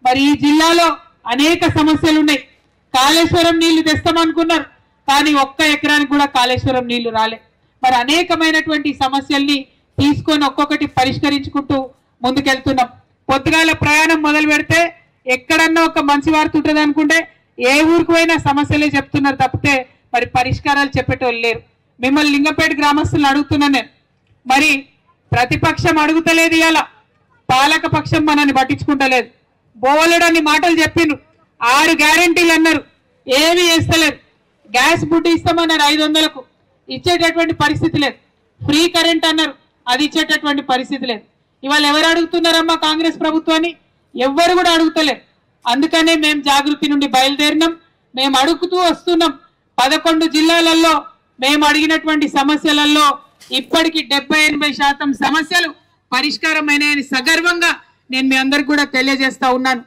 మరి ఈ జిల్లాలో అనేక సమస్యలు ఉన్నాయి. కాళేశ్వరం నీళ్లు తెస్తామనుకున్నారు, కానీ ఒక్క ఎకరానికి కూడా కాళేశ్వరం నీళ్లు రాలే. మరి అనేకమైనటువంటి సమస్యల్ని తీసుకొని ఒక్కొక్కటి పరిష్కరించుకుంటూ ముందుకెళ్తున్నాం. పొద్దుగాల ప్రయాణం మొదలు పెడితే ఎక్కడన్నా ఒక మంచి వార్త ఉంటుంది అనుకుంటే ఏ ఊరికి పోయినా సమస్యలే చెప్తున్నారు తప్పితే మరి పరిష్కారాలు చెప్పేటోళ్ళు లేరు. మిమ్మల్ని లింగంపేట గ్రామస్తులను అడుగుతున్నాను నేను, మరి ప్రతిపక్షం అడుగుతలేదు, ఇలా పాలక పక్షం మనల్ని పట్టించుకుంటలేదు. బోలెడని మాటలు చెప్పిండ్రు, 6 గ్యారెంటీలు అన్నారు, ఏమీ చేస్తలేరు. గ్యాస్ బుడ్డి ఇస్తామన్నారు 500కు, ఇచ్చేటటువంటి పరిస్థితి లేదు. ఫ్రీ కరెంట్ అన్నారు, అది ఇచ్చేటటువంటి పరిస్థితి లేదు. ఇవాళ ఎవరు అడుగుతున్నారమ్మా కాంగ్రెస్ ప్రభుత్వాన్ని? ఎవ్వరు కూడా అడుగుతలేరు. అందుకనే మేము జాగృతి నుండి బయలుదేరినాం. మేము అడుగుతూ వస్తున్నాం. 11 జిల్లాలలో మేము అడిగినటువంటి సమస్యలలో ఇప్పటికి 70-80% సమస్యలు పరిష్కారమైనాయని సగర్వంగా నేను మీ అందరికి కూడా తెలియజేస్తా ఉన్నాను.